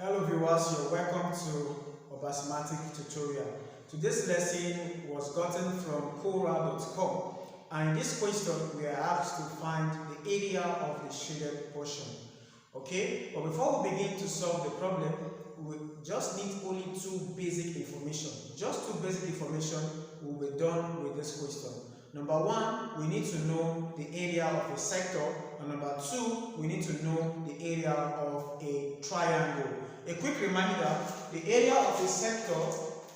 Hello viewers, you're welcome to Obasimatic tutorial. Today's lesson was gotten from Quora.com, and in this question we are asked to find the area of the shaded portion. Okay, but before we begin to solve the problem, we just need only two basic information. Just two basic information will be done with this question. Number one, we need to know the area of a sector, and number two, we need to know the area of a triangle. A quick reminder, the area of a sector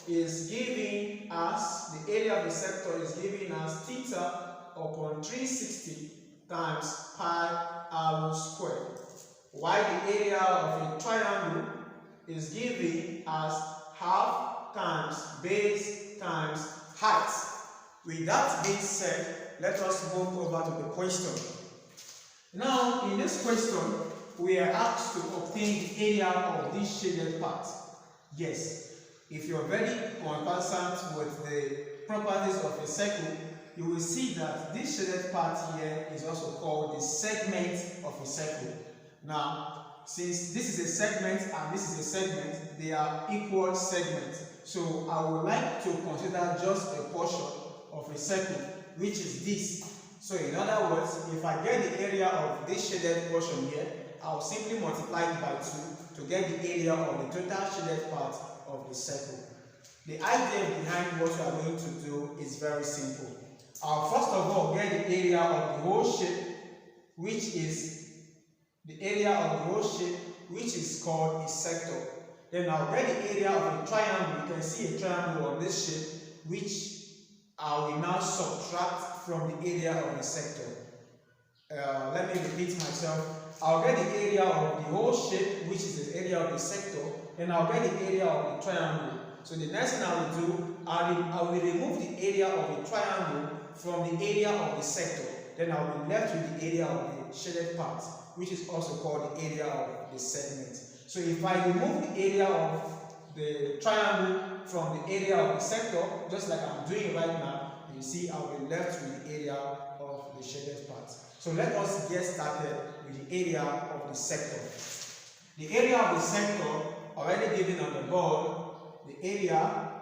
is giving us, theta upon 360 times pi r squared, while the area of a triangle is giving us half times base times height. With that being said, let us move over to the question. Now, in this question, we are asked to obtain the area of this shaded part. Yes, if you are very conversant with the properties of a circle, you will see that this shaded part here is also called the segment of a circle. Now, since this is a segment and this is a segment, they are equal segments. So I would like to consider just a portion of a circle, which is this. So in other words, if I get the area of this shaded portion here, I'll simply multiply it by 2 to get the area of the total shaded part of the circle. The idea behind what we are going to do is very simple. I'll first of all get the area of the whole shape, which is called a sector. Then I'll get the area of a triangle. You can see a triangle on this shape, which I will now subtract from the area of the sector. Let me repeat myself. I'll get the area of the whole shape, which is the area of the sector, and I'll get the area of the triangle. So the next thing I will do, I will remove the area of the triangle from the area of the sector. Then I will be left with the area of the shaded part, which is also called the area of the segment. So if I remove the area of the triangle from the area of the sector, just like I'm doing right now, you see I will be left with the area of the shaded part. So let us get started with the area of the sector. The area of the sector, already given on the board, the area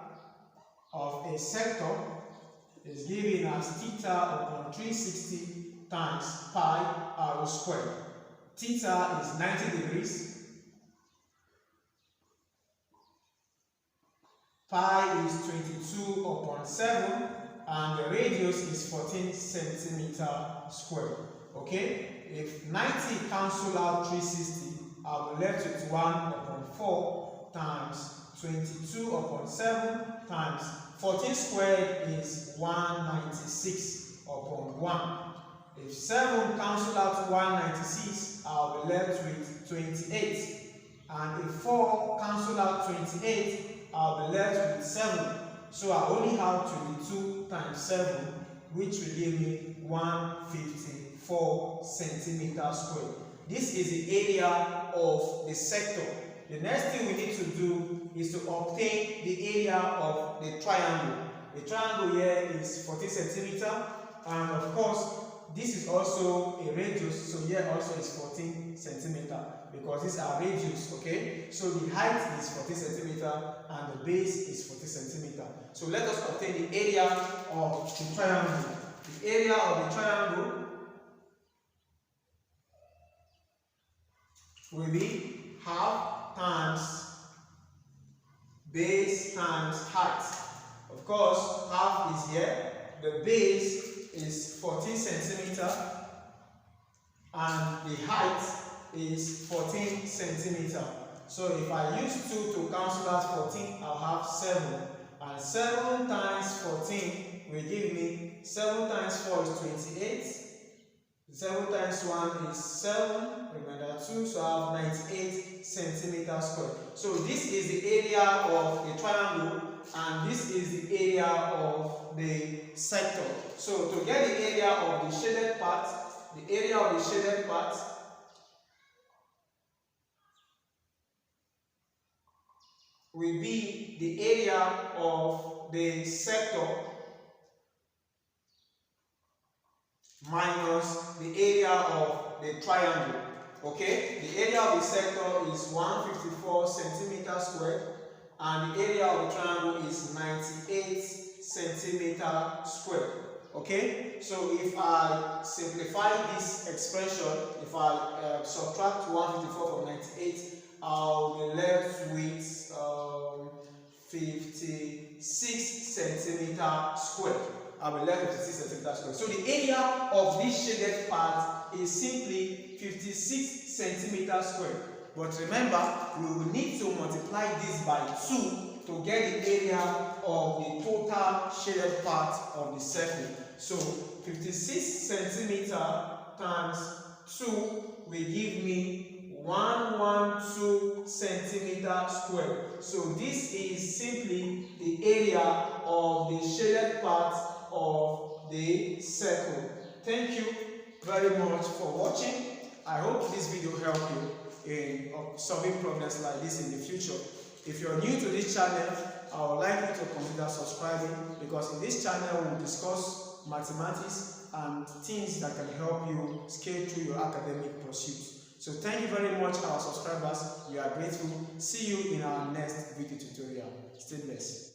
of a sector is given as theta upon 360 times pi r squared. Theta is 90 degrees. Pi is 22 upon 7, and the radius is 14 centimeter squared. Okay, if 90 cancel out 360, I'll be left with 1 upon 4 times 22 upon 7 times 14 squared is 196 upon 1. If 7 cancel out 196, I'll be left with 28. And if 4 cancel out 28, I'll be left with 7. So I only have 22 times 7, which will give me 154 centimeters squared. This is the area of the sector. The next thing we need to do is to obtain the area of the triangle. The triangle here is 14 centimeters, and of course, this is also a radius, so here also is 14 centimeters because these are radius, okay? So the height is 14 centimeters and the base is 40 centimeters. So let us obtain the area of the triangle. The area of the triangle will be half times base times height. Of course, half is here, the base is 14 centimeters, and the height is 14 centimeters. So if I use 2 to cancel out 14, I'll have 7. And 7 times 14 will give me 7 times 4 is 28. 7 times 1 is 7. Remember 2, so I have 98 centimeters squared. So this is the area of the triangle, and this is the area of the sector. So to get the area of the shaded part, will be the area of the sector minus the area of the triangle. Okay, the area of the sector is 154 centimeters squared, and the area of the triangle is 98 centimeters squared. Okay, so if I simplify this expression, if I subtract 154 from 98, I'll be left with 56 centimeters squared. I'll be left with 56 centimeters squared. So the area of this shaded part is simply 56 centimeters squared. But remember, we will need to multiply this by 2 to get the area of the total shaded part of the circle. So 56 centimeters times 2 will give me 112 centimeters squared. So this is simply the area of the shaded part of the circle. Thank you very much for watching. I hope this video helped you in solving problems like this in the future. If you're new to this channel, I would like you to consider subscribing, because in this channel we will discuss mathematics and things that can help you scale through your academic pursuits. So thank you very much, our subscribers. We are grateful. See you in our next video tutorial. Stay blessed.